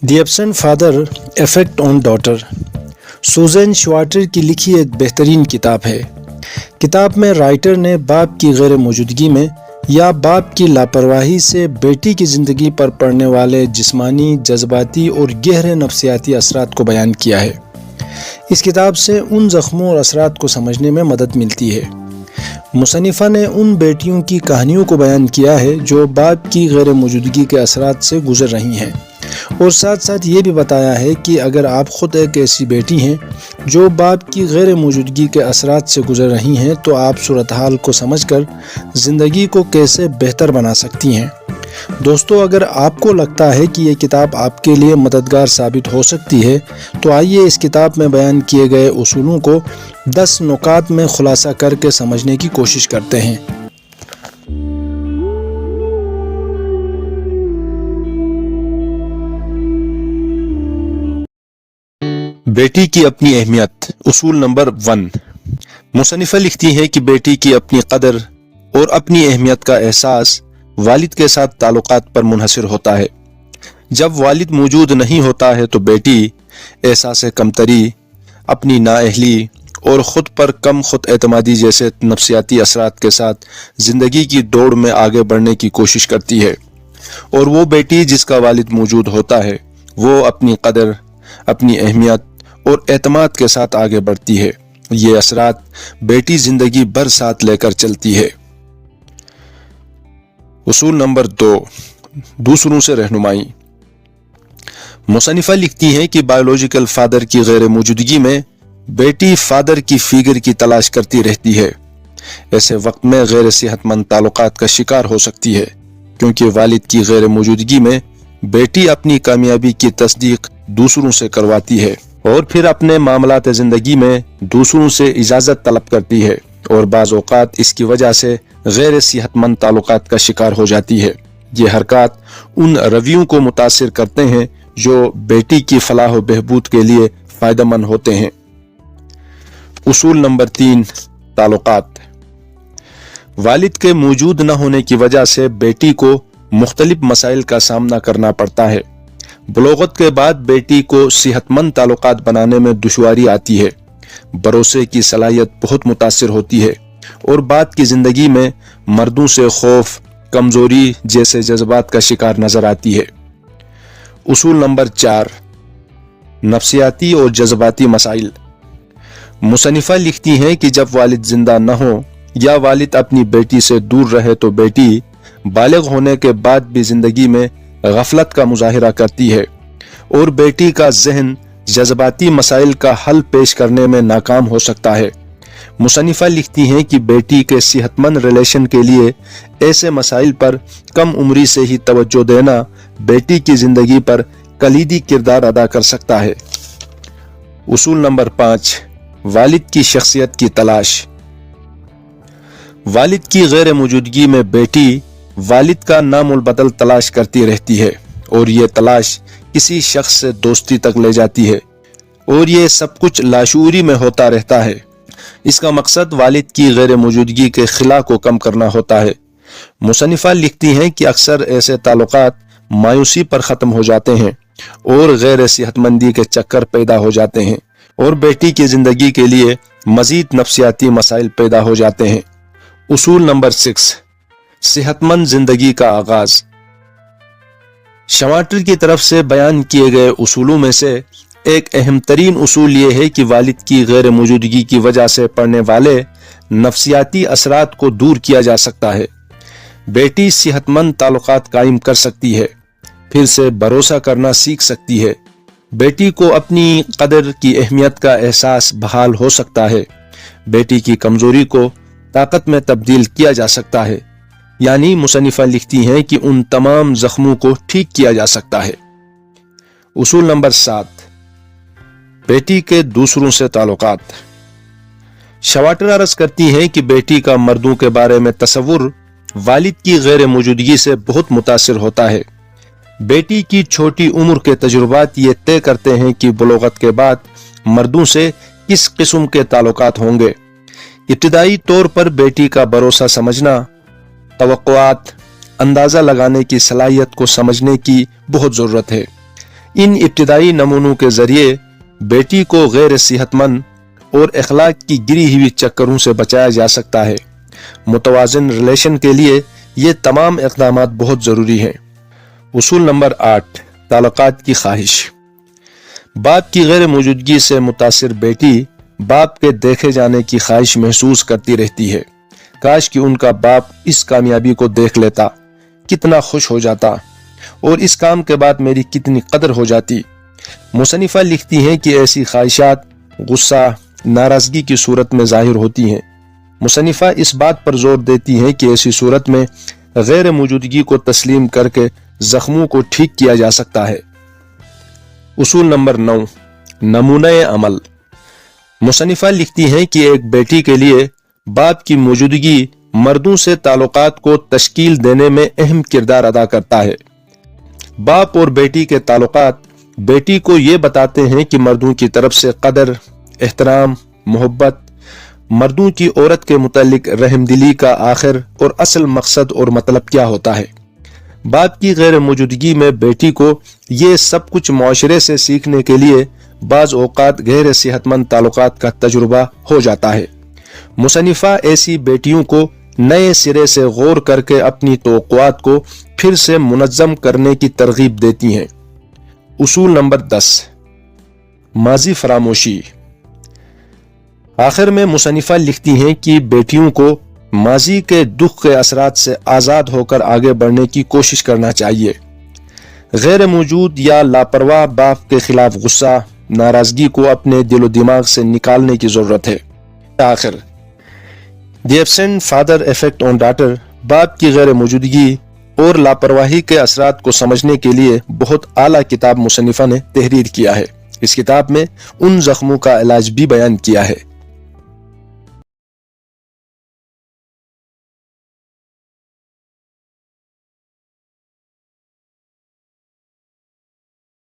The absent father effect on daughter Susan Schwartz کی لکھی ایک بہترین کتاب ہے۔ کتاب میں رائٹر نے باپ کی غیر موجودگی میں یا باپ کی لاپرواہی سے بیٹی کی زندگی پر پڑنے والے جسمانی، جذباتی اور گہرے نفسیاتی اثرات کو بیان کیا ہے۔ اس کتاب سے ان زخموں اور اثرات کو سمجھنے میں مدد ملتی ہے۔ مصنفہ نے ان بیٹیوں کی کہانیوں کو بیان کیا ہے جو باپ کی غیر موجودگی کے اثرات سے گزر رہی ہیں، اور ساتھ ساتھ یہ بھی بتایا ہے کہ اگر آپ خود ایک ایسی بیٹی ہیں جو باپ کی غیر موجودگی کے اثرات سے گزر رہی ہیں تو آپ صورتحال کو سمجھ کر زندگی کو کیسے بہتر بنا سکتی ہیں۔ دوستو، اگر آپ کو لگتا ہے کہ یہ کتاب آپ کے لیے مددگار ثابت ہو سکتی ہے تو آئیے اس کتاب میں بیان کیے گئے اصولوں کو 10 نکات میں خلاصہ کر کے سمجھنے کی کوشش کرتے ہیں۔ بیٹی کی اپنی اہمیت۔ اصول نمبر 1۔ مصنفہ لکھتی ہے کہ بیٹی کی اپنی قدر اور اپنی اہمیت کا احساس والد کے ساتھ تعلقات پر منحصر ہوتا ہے۔ جب والد موجود نہیں ہوتا ہے تو بیٹی احساس کمتری، اپنی نااہلی اور خود پر کم خود اعتمادی جیسے نفسیاتی اثرات کے ساتھ زندگی کی دوڑ میں آگے بڑھنے کی کوشش کرتی ہے، اور وہ بیٹی جس کا والد موجود ہوتا ہے وہ اپنی قدر، اپنی اہمیت اور اعتماد کے ساتھ آگے بڑھتی ہے۔ یہ اثرات بیٹی زندگی بھر ساتھ لے کر چلتی ہے۔ اصول نمبر 2۔ دوسروں سے رہنمائی۔ مصنفہ لکھتی ہے کہ بایولوجیکل فادر کی غیر موجودگی میں بیٹی فادر کی فگر کی تلاش کرتی رہتی ہے۔ ایسے وقت میں غیر صحت مند تعلقات کا شکار ہو سکتی ہے، کیونکہ والد کی غیر موجودگی میں بیٹی اپنی کامیابی کی تصدیق دوسروں سے کرواتی ہے، اور پھر اپنے معاملات زندگی میں دوسروں سے اجازت طلب کرتی ہے، اور بعض اوقات اس کی وجہ سے غیر صحت مند تعلقات کا شکار ہو جاتی ہے۔ یہ حرکات ان رویوں کو متاثر کرتے ہیں جو بیٹی کی فلاح و بہبود کے لیے فائدہ مند ہوتے ہیں۔ اصول نمبر 3۔ تعلقات۔ والد کے موجود نہ ہونے کی وجہ سے بیٹی کو مختلف مسائل کا سامنا کرنا پڑتا ہے۔ بلوغت کے بعد بیٹی کو صحت مند تعلقات بنانے میں دشواری آتی ہے، بھروسے کی صلاحیت بہت متاثر ہوتی ہے، اور بعد کی زندگی میں مردوں سے خوف، کمزوری جیسے جذبات کا شکار نظر آتی ہے۔ اصول نمبر 4۔ نفسیاتی اور جذباتی مسائل۔ مصنفہ لکھتی ہیں کہ جب والد زندہ نہ ہو یا والد اپنی بیٹی سے دور رہے تو بیٹی بالغ ہونے کے بعد بھی زندگی میں غفلت کا مظاہرہ کرتی ہے، اور بیٹی کا ذہن جذباتی مسائل کا حل پیش کرنے میں ناکام ہو سکتا ہے۔ مصنفہ لکھتی ہیں کہ بیٹی کے صحت مند ریلیشن کے لیے ایسے مسائل پر کم عمری سے ہی توجہ دینا بیٹی کی زندگی پر کلیدی کردار ادا کر سکتا ہے۔ اصول نمبر 5۔ والد کی شخصیت کی تلاش۔ والد کی غیر موجودگی میں بیٹی والد کا نام البدل تلاش کرتی رہتی ہے، اور یہ تلاش کسی شخص سے دوستی تک لے جاتی ہے، اور یہ سب کچھ لاشعوری میں ہوتا رہتا ہے۔ اس کا مقصد والد کی غیر موجودگی کے خلا کو کم کرنا ہوتا ہے۔ مصنفہ لکھتی ہیں کہ اکثر ایسے تعلقات مایوسی پر ختم ہو جاتے ہیں، اور غیر صحت مندی کے چکر پیدا ہو جاتے ہیں، اور بیٹی کی زندگی کے لیے مزید نفسیاتی مسائل پیدا ہو جاتے ہیں۔ اصول نمبر 6۔ صحت مند زندگی کا آغاز۔ شوارٹر کی طرف سے بیان کیے گئے اصولوں میں سے ایک اہم ترین اصول یہ ہے کہ والد کی غیر موجودگی کی وجہ سے پڑنے والے نفسیاتی اثرات کو دور کیا جا سکتا ہے۔ بیٹی صحت مند تعلقات قائم کر سکتی ہے، پھر سے بھروسہ کرنا سیکھ سکتی ہے، بیٹی کو اپنی قدر کی اہمیت کا احساس بحال ہو سکتا ہے، بیٹی کی کمزوری کو طاقت میں تبدیل کیا جا سکتا ہے، یعنی مصنفہ لکھتی ہیں کہ ان تمام زخموں کو ٹھیک کیا جا سکتا ہے۔ اصول نمبر 7۔ بیٹی کے دوسروں سے تعلقات۔ شوارٹر عرض کرتی ہے کہ بیٹی کا مردوں کے بارے میں تصور والد کی غیر موجودگی سے بہت متاثر ہوتا ہے۔ بیٹی کی چھوٹی عمر کے تجربات یہ طے کرتے ہیں کہ بلوغت کے بعد مردوں سے کس قسم کے تعلقات ہوں گے۔ ابتدائی طور پر بیٹی کا بھروسہ سمجھنا، توقعات، اندازہ لگانے کی صلاحیت کو سمجھنے کی بہت ضرورت ہے۔ ان ابتدائی نمونوں کے ذریعے بیٹی کو غیر صحت مند اور اخلاق کی گری ہوئی چکروں سے بچایا جا سکتا ہے۔ متوازن ریلیشن کے لیے یہ تمام اقدامات بہت ضروری ہیں۔ اصول نمبر 8، تعلقات کی خواہش۔ باپ کی غیر موجودگی سے متاثر بیٹی باپ کے دیکھے جانے کی خواہش محسوس کرتی رہتی ہے۔ کاش کہ ان کا باپ اس کامیابی کو دیکھ لیتا، کتنا خوش ہو جاتا، اور اس کام کے بعد میری کتنی قدر ہو جاتی۔ مصنفہ لکھتی ہیں کہ ایسی خواہشات غصہ، ناراضگی کی صورت میں ظاہر ہوتی ہیں۔ مصنفہ اس بات پر زور دیتی ہیں کہ ایسی صورت میں غیر موجودگی کو تسلیم کر کے زخموں کو ٹھیک کیا جا سکتا ہے۔ اصول نمبر 9، نمونہ عمل۔ مصنفہ لکھتی ہیں کہ ایک بیٹی کے لیے باپ کی موجودگی مردوں سے تعلقات کو تشکیل دینے میں اہم کردار ادا کرتا ہے۔ باپ اور بیٹی کے تعلقات بیٹی کو یہ بتاتے ہیں کہ مردوں کی طرف سے قدر، احترام، محبت، مردوں کی عورت کے متعلق رحم دلی کا آخر اور اصل مقصد اور مطلب کیا ہوتا ہے۔ باپ کی غیر موجودگی میں بیٹی کو یہ سب کچھ معاشرے سے سیکھنے کے لیے بعض اوقات غیر صحت مند تعلقات کا تجربہ ہو جاتا ہے۔ مصنفہ ایسی بیٹیوں کو نئے سرے سے غور کر کے اپنی توقعات کو پھر سے منظم کرنے کی ترغیب دیتی ہیں۔ اصول نمبر 10، ماضی فراموشی۔ آخر میں مصنفہ لکھتی ہیں کہ بیٹیوں کو ماضی کے دکھ کے اثرات سے آزاد ہو کر آگے بڑھنے کی کوشش کرنا چاہیے۔ غیر موجود یا لاپرواہ باپ کے خلاف غصہ، ناراضگی کو اپنے دل و دماغ سے نکالنے کی ضرورت ہے۔ آخر، the absent father effect on daughter باپ کی غیر موجودگی اور لاپرواہی کے اثرات کو سمجھنے کے لیے بہت اعلیٰ کتاب مصنفہ نے تحریر کیا ہے۔ اس کتاب میں ان زخموں کا علاج بھی بیان کیا ہے